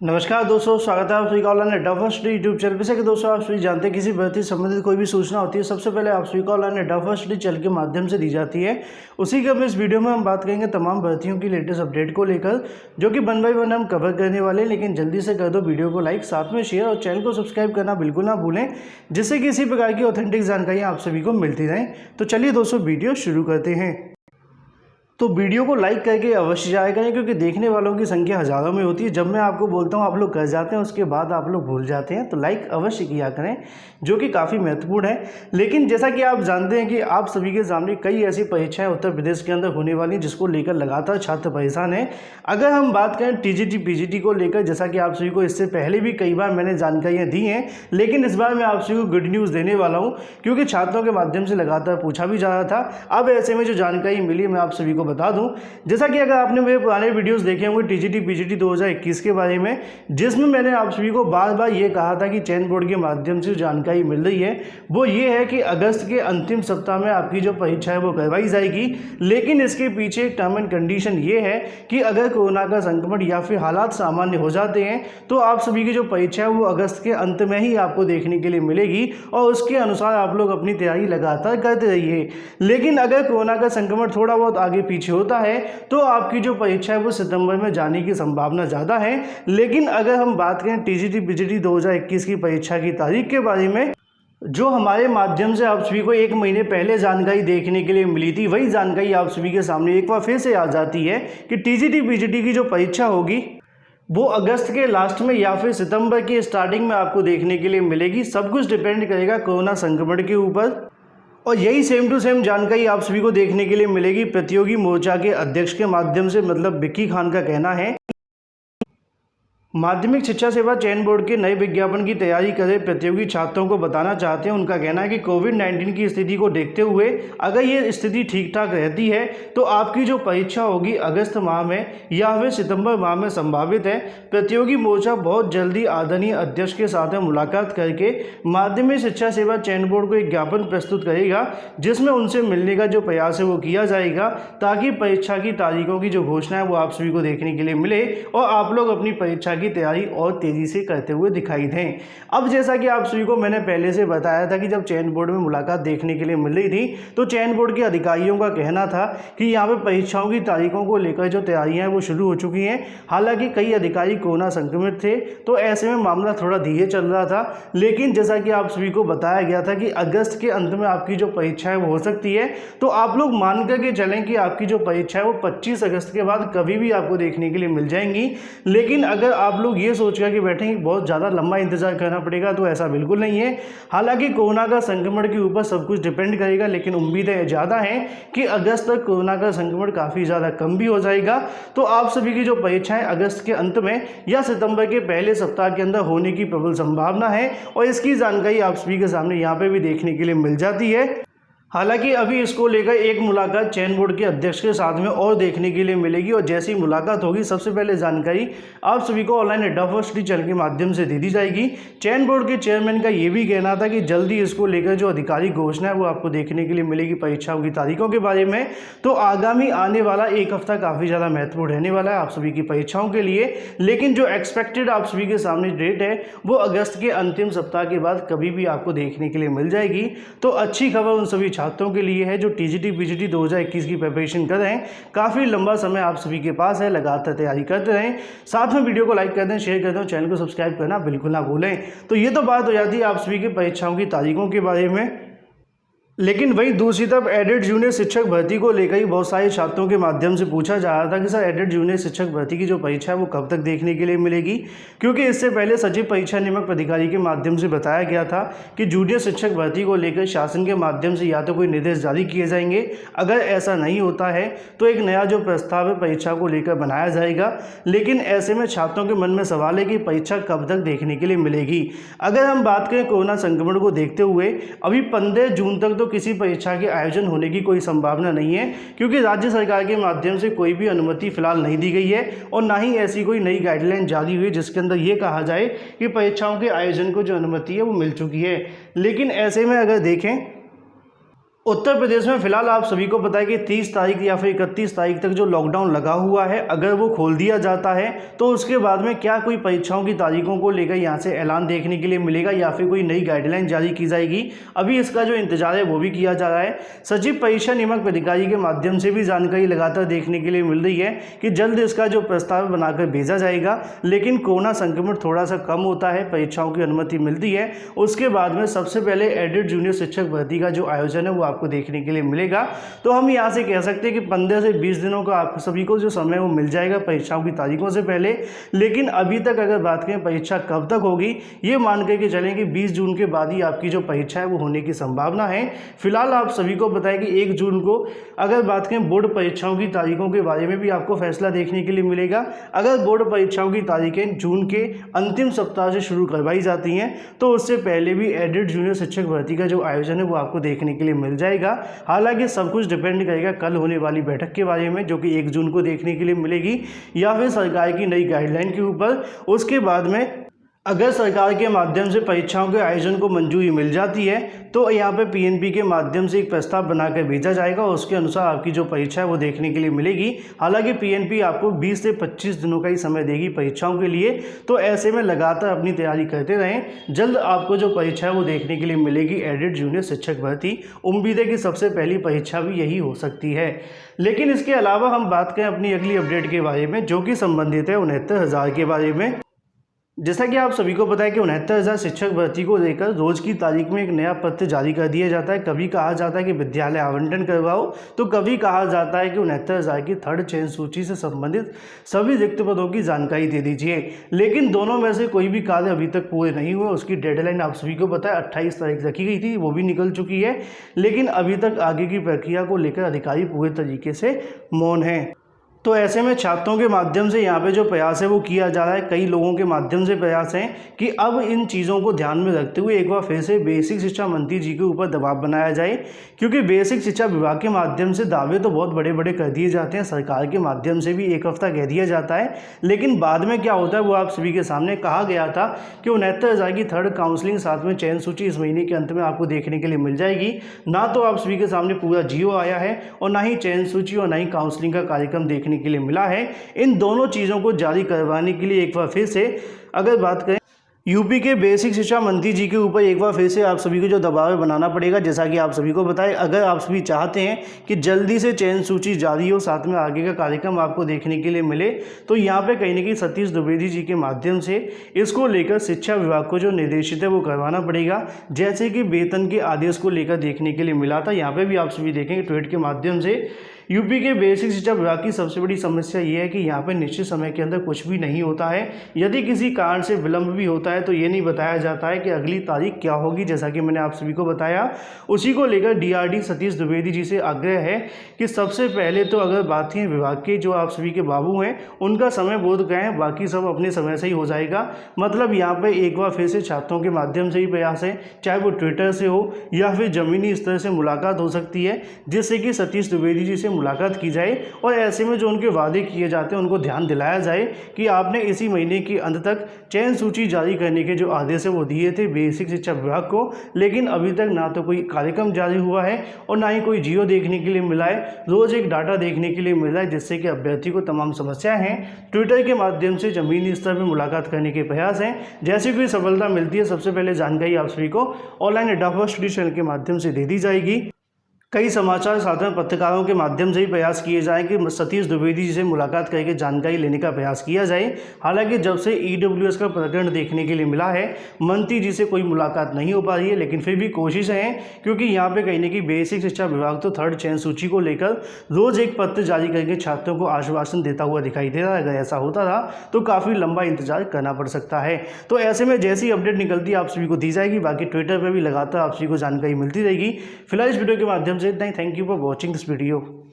नमस्कार दोस्तों, स्वागत है आप सभी का ऑनलाइन अड्डा फर्स्ट यूट्यूब चैनल पे। कि दोस्तों आप सभी जानते हैं किसी भर्ती से संबंधित कोई भी सूचना होती है सबसे पहले आप सभी को ऑनलाइन अड्डा फर्स्ट चैनल के माध्यम से दी जाती है। उसी के इस वीडियो में हम बात करेंगे तमाम भर्तियों की लेटेस्ट अपडेट को लेकर, जो कि 1 बाय 1 हम कवर करने वाले हैं। लेकिन जल्दी से कर दो वीडियो को लाइक, साथ में शेयर और चैनल को सब्सक्राइब करना बिल्कुल ना भूलें, जिससे कि इसी प्रकार की ऑथेंटिक जानकारियाँ आप सभी को मिलती रहें। तो चलिए दोस्तों वीडियो शुरू करते हैं। तो वीडियो को लाइक करके अवश्य जाया करें, क्योंकि देखने वालों की संख्या हज़ारों में होती है। जब मैं आपको बोलता हूँ आप लोग कर जाते हैं, उसके बाद आप लोग भूल जाते हैं। तो लाइक अवश्य किया करें, जो कि काफ़ी महत्वपूर्ण है। लेकिन जैसा कि आप जानते हैं कि आप सभी के सामने कई ऐसी परीक्षाएं उत्तर प्रदेश के अंदर होने वाली, जिसको लेकर लगातार छात्र परेशान हैं। अगर हम बात करें टीजीटी पीजीटी को लेकर, जैसा कि आप सभी को इससे पहले भी कई बार मैंने जानकारियाँ दी हैं, लेकिन इस बार मैं आप सभी को गुड न्यूज़ देने वाला हूँ, क्योंकि छात्रों के माध्यम से लगातार पूछा भी जा रहा था। अब ऐसे में जो जानकारी मिली मैं आप सभी को बता दूं। जैसा कि अगर आपने मेरे पुराने वीडियोस देखे होंगे टीजीटी पीजीटी 2021 के बारे में, जिसमें मैंने आप सभी को बार बार ये कहा था कि चयन बोर्ड के माध्यम से जानकारी मिल रही है वो ये है कि अगस्त के अंतिम सप्ताह में आपकी जो परीक्षा है वो करवाई जाएगी। लेकिन इसके पीछे एक टर्म एंड कंडीशन ये है कि अगर कोरोना का संक्रमण या फिर हालात सामान्य हो जाते हैं तो आप सभी की जो परीक्षा है वो अगस्त के अंत में ही आपको देखने के लिए मिलेगी, और उसके अनुसार आप लोग अपनी तैयारी लगातार करते रहिए। लेकिन अगर कोरोना का संक्रमण थोड़ा बहुत आगे पीछे होता है तो आपकी जो परीक्षा है वो सितंबर में जाने की संभावना ज़्यादा है। लेकिन अगर हम बात करें टीजीटी पीजीटी 2021 की परीक्षा की तारीख के बारे में, जो हमारे माध्यम से आप सभी को 1 महीने पहले जानकारी देखने के लिए मिली थी, वही जानकारी आप सभी के सामने एक बार फिर से आ जाती है कि टीजीटी पीजीटी की जो परीक्षा होगी वो अगस्त के लास्ट में या फिर सितंबर के स्टार्टिंग में आपको देखने के लिए मिलेगी। सब कुछ डिपेंड करेगा कोरोना संक्रमण के ऊपर। और यही सेम टू सेम जानकारी आप सभी को देखने के लिए मिलेगी प्रतियोगी मोर्चा के अध्यक्ष के माध्यम से, मतलब विक्की खान का कहना है। माध्यमिक शिक्षा सेवा चयन बोर्ड के नए विज्ञापन की तैयारी कर रहे प्रतियोगी छात्रों को बताना चाहते हैं। उनका कहना है कि कोविड-19 की स्थिति को देखते हुए अगर ये स्थिति ठीक ठाक रहती है तो आपकी जो परीक्षा होगी अगस्त माह में या फिर सितंबर माह में संभावित है। प्रतियोगी मोर्चा बहुत जल्दी आदरणीय अध्यक्ष के साथ मुलाकात करके माध्यमिक शिक्षा सेवा चयन बोर्ड को एक ज्ञापन प्रस्तुत करेगा, जिसमें उनसे मिलने का जो प्रयास है वो किया जाएगा, ताकि परीक्षा की तारीखों की जो घोषणा है वो आप सभी को देखने के लिए मिले और आप लोग अपनी परीक्षा की तैयारी और तेजी से करते हुए दिखाई दें। अब जैसा कि आप सभी को मैंने पहले से बताया था कि जब चयन बोर्ड में मुलाकात देखने के लिए मिल रही थी तो चयन बोर्ड के अधिकारियों का कहना था कि यहाँ पे परीक्षाओं की तारीखों को लेकर जो तैयारियां हैं वो शुरू हो चुकी हैं। हालांकि कई अधिकारी कोरोना संक्रमित थे तो ऐसे में मामला थोड़ा धीरे चल रहा था, लेकिन जैसा कि आप सभी को बताया गया था कि अगस्त के अंत में आपकी जो परीक्षा है वो हो सकती है। तो आप लोग मान करके चलें कि आपकी जो परीक्षा है वो 25 अगस्त के बाद कभी भी आपको देखने के लिए मिल जाएंगी। लेकिन अगर आप लोग ये सोच कर के बैठेंगे बहुत ज़्यादा लंबा इंतजार करना पड़ेगा, तो ऐसा बिल्कुल नहीं है। हालांकि कोरोना का संक्रमण के ऊपर सब कुछ डिपेंड करेगा, लेकिन उम्मीदें ज़्यादा हैं कि अगस्त तक कोरोना का संक्रमण काफ़ी ज़्यादा कम भी हो जाएगा। तो आप सभी की जो परीक्षाएं अगस्त के अंत में या सितंबर के पहले सप्ताह के अंदर होने की प्रबल संभावना है, और इसकी जानकारी आप सभी के सामने यहाँ पे भी देखने के लिए मिल जाती है। हालांकि अभी इसको लेकर एक मुलाकात चयन बोर्ड के अध्यक्ष के साथ में और देखने के लिए मिलेगी, और जैसी मुलाकात होगी सबसे पहले जानकारी आप सभी को ऑनलाइन अड्डा फर्स्ट चैनल के माध्यम से दे दी जाएगी। चयन बोर्ड के चेयरमैन का ये भी कहना था कि जल्दी इसको लेकर जो आधिकारिक घोषणा है वो आपको देखने के लिए मिलेगी परीक्षाओं की तारीखों के बारे में। तो आगामी आने वाला एक हफ्ता काफ़ी ज़्यादा महत्वपूर्ण रहने वाला है आप सभी की परीक्षाओं के लिए। लेकिन जो एक्सपेक्टेड आप सभी के सामने डेट है वो अगस्त के अंतिम सप्ताह के बाद कभी भी आपको देखने के लिए मिल जाएगी। तो अच्छी खबर उन सभी छात्रों के लिए है जो टीजीटी पीजीटी 2021 की प्रिपरेशन कर रहे हैं। काफ़ी लंबा समय आप सभी के पास है, लगातार तैयारी करते रहें। साथ में वीडियो को लाइक कर दें, शेयर कर दें, चैनल को सब्सक्राइब करना बिल्कुल ना भूलें। तो ये तो बात हो जाती है आप सभी की परीक्षाओं की तारीखों के बारे में। लेकिन वहीं दूसरी तरफ एडेड जूनियर शिक्षक भर्ती को लेकर ही बहुत सारे छात्रों के माध्यम से पूछा जा रहा था कि सर एडेड जूनियर शिक्षक भर्ती की जो परीक्षा है वो कब तक देखने के लिए मिलेगी, क्योंकि इससे पहले सचिव परीक्षा नियामक प्राधिकारी के माध्यम से बताया गया था कि जूनियर शिक्षक भर्ती को लेकर शासन के माध्यम से या तो कोई निर्देश जारी किए जाएंगे, अगर ऐसा नहीं होता है तो एक नया जो प्रस्ताव है परीक्षा को लेकर बनाया जाएगा। लेकिन ऐसे में छात्रों के मन में सवाल है कि परीक्षा कब तक देखने के लिए मिलेगी। अगर हम बात करें कोरोना संक्रमण को देखते हुए अभी 15 जून तक तो किसी परीक्षा के आयोजन होने की कोई संभावना नहीं है, क्योंकि राज्य सरकार के माध्यम से कोई भी अनुमति फिलहाल नहीं दी गई है और ना ही ऐसी कोई नई गाइडलाइन जारी हुई जिसके अंदर ये कहा जाए कि परीक्षाओं के आयोजन को जो अनुमति है वो मिल चुकी है। लेकिन ऐसे में अगर देखें उत्तर प्रदेश में फिलहाल आप सभी को पता है कि 30 तारीख या फिर 31 तारीख तक जो लॉकडाउन लगा हुआ है, अगर वो खोल दिया जाता है तो उसके बाद में क्या कोई परीक्षाओं की तारीखों को लेकर यहाँ से ऐलान देखने के लिए मिलेगा या फिर कोई नई गाइडलाइन जारी की जाएगी। अभी इसका जो इंतजार है वो भी किया जा रहा है। सचिव परीक्षा नियामक प्राधिकारी के माध्यम से भी जानकारी लगातार देखने के लिए मिल रही है कि जल्द इसका जो प्रस्ताव बनाकर भेजा जाएगा, लेकिन कोरोना संक्रमण थोड़ा सा कम होता है, परीक्षाओं की अनुमति मिलती है, उसके बाद में सबसे पहले एडेड जूनियर शिक्षक भर्ती का जो आयोजन है वो आपको देखने के लिए मिलेगा। तो हम यहाँ से कह सकते हैं कि 15 से 20 दिनों का आप सभी को जो समय वो मिल जाएगा परीक्षाओं की तारीखों से पहले। लेकिन अभी तक अगर बात करें परीक्षा कब तक होगी, ये मान करके चलें कि 20 जून के बाद ही आपकी जो परीक्षा है वो होने की संभावना है। फिलहाल आप सभी को बताएं कि 1 जून को अगर बात करें बोर्ड परीक्षाओं की तारीखों के बारे में भी आपको फैसला देखने के लिए मिलेगा। अगर बोर्ड परीक्षाओं की तारीखें जून के अंतिम सप्ताह से शुरू करवाई जाती हैं तो उससे पहले भी एडेड जूनियर शिक्षक भर्ती का जो आयोजन है वो आपको देखने के लिए मिल जाएगा। हालांकि सब कुछ डिपेंड करेगा कल होने वाली बैठक के बारे में, जो कि 1 जून को देखने के लिए मिलेगी, या फिर सरकार की नई गाइडलाइन के ऊपर। उसके बाद में अगर सरकार के माध्यम से परीक्षाओं के आयोजन को मंजूरी मिल जाती है तो यहाँ पे पीएनबी के माध्यम से एक प्रस्ताव बनाकर भेजा जाएगा और उसके अनुसार आपकी जो परीक्षा है वो देखने के लिए मिलेगी। हालांकि पीएनबी आपको 20 से 25 दिनों का ही समय देगी परीक्षाओं के लिए, तो ऐसे में लगातार अपनी तैयारी करते रहें। जल्द आपको जो परीक्षा है वो देखने के लिए मिलेगी एडेड जूनियर शिक्षक भर्ती। उम्मीद है कि सबसे पहली परीक्षा भी यही हो सकती है। लेकिन इसके अलावा हम बात करें अपनी अगली अपडेट के बारे में, जो कि संबंधित है 69,000 के बारे में। जैसा कि आप सभी को पता है कि 69,000 शिक्षक भर्ती को लेकर रोज की तारीख में एक नया पत्र जारी कर दिया जाता है। कभी कहा जाता है कि विद्यालय आवंटन करवाओ, तो कभी कहा जाता है कि 69,000 की थर्ड चयन सूची से संबंधित सभी रिक्त पदों की जानकारी दे दीजिए। लेकिन दोनों में से कोई भी कार्य अभी तक पूरे नहीं हुए। उसकी डेडलाइन आप सभी को पता है 28 तारीख रखी गई थी, वो भी निकल चुकी है, लेकिन अभी तक आगे की प्रक्रिया को लेकर अधिकारी पूरे तरीके से मौन है। तो ऐसे में छात्रों के माध्यम से यहाँ पे जो प्रयास है वो किया जा रहा है, कई लोगों के माध्यम से प्रयास है कि अब इन चीज़ों को ध्यान में रखते हुए एक बार फिर से बेसिक शिक्षा मंत्री जी के ऊपर दबाव बनाया जाए। क्योंकि बेसिक शिक्षा विभाग के माध्यम से दावे तो बहुत बड़े बड़े कर दिए जाते हैं, सरकार के माध्यम से भी 1 हफ्ता कह दिया जाता है, लेकिन बाद में क्या होता है वो आप सभी के सामने कहा गया था कि 69,000 की थर्ड काउंसलिंग साथ में चयन सूची इस महीने के अंत में आपको देखने के लिए मिल जाएगी। ना तो आप सभी के सामने पूरा जियो आया है और ना ही चयन सूची और ना ही काउंसलिंग का कार्यक्रम देखने के लिए मिला है। इन दोनों चीज़ों को जारी करवाने के लिए एक बार फिर से अगर बात करें यूपी के बेसिक शिक्षा मंत्री जी के ऊपर एक बार फिर से आप सभी को जो दबाव बनाना पड़ेगा। जैसा कि आप सभी को बताएं, अगर आप सभी चाहते हैं कि जल्दी से चयन सूची जारी हो, साथ में आगे का कार्यक्रम आपको देखने के लिए मिले, तो यहाँ पे कहीं ना कहीं सतीश द्विवेदी जी के माध्यम से इसको लेकर शिक्षा विभाग को जो निर्देशित है वो करवाना पड़ेगा। जैसे कि वेतन के आदेश को लेकर देखने के लिए मिला था, यहाँ पर भी आप सभी देखेंगे ट्वीट के माध्यम से यूपी के बेसिक शिक्षा विभाग की सबसे बड़ी समस्या ये है कि यहाँ पर निश्चित समय के अंदर कुछ भी नहीं होता है। यदि किसी कारण से विलंब भी होता है तो ये नहीं बताया जाता है कि अगली तारीख क्या होगी। जैसा कि मैंने आप सभी को बताया, उसी को लेकर डीआरडी सतीश द्विवेदी जी से आग्रह है कि सबसे पहले तो अगर बात है विभाग के जो आप सभी के बाबू हैं उनका समय बोध करें, बाकी सब अपने समय से ही हो जाएगा। मतलब यहाँ पर एक बार फिर से छात्रों के माध्यम से ही प्रयास है, चाहे वो ट्विटर से हो या फिर ज़मीनी स्तर से मुलाकात हो सकती है, जिससे कि सतीश द्विवेदी जी से मुलाकात की जाए और ऐसे में जो उनके वादे किए जाते हैं उनको ध्यान दिलाया जाए कि आपने इसी महीने के अंत तक चयन सूची जारी करने के जो आदेश है वो दिए थे बेसिक शिक्षा विभाग को, लेकिन अभी तक ना तो कोई कार्यक्रम जारी हुआ है और ना ही कोई जियो देखने के लिए मिला है। रोज एक डाटा देखने के लिए मिला है, जिससे कि अभ्यर्थी को तमाम समस्याएं हैं। ट्विटर के माध्यम से जमीनी स्तर पर मुलाकात करने के प्रयास हैं। जैसे कोई सफलता मिलती है सबसे पहले जानकारी आप सभी को ऑनलाइन एडाफा स्टडी चैनल के माध्यम से दे दी जाएगी। कई समाचार साधन पत्रकारों के माध्यम से ही प्रयास किए जाएं कि सतीश द्विवेदी जी से मुलाकात करके जानकारी लेने का प्रयास किया जाए। हालांकि जब से ईडब्ल्यूएस का प्रकरण देखने के लिए मिला है, मंत्री जी से कोई मुलाकात नहीं हो पा रही है, लेकिन फिर भी कोशिश है, क्योंकि यहाँ पे कहीं ना कहीं बेसिक शिक्षा विभाग तो थर्ड चयन सूची को लेकर रोज एक पत्र जारी करके छात्रों को आश्वासन देता हुआ दिखाई दे रहा है। अगर ऐसा होता रहा तो काफ़ी लंबा इंतजार करना पड़ सकता है। तो ऐसे में जैसी अपडेट निकलती है आप सभी को दी जाएगी। बाकी ट्विटर पर भी लगातार आप सभी को जानकारी मिलती रहेगी। फिलहाल इस वीडियो के माध्यम से इतना ही। Thank you for watching this video.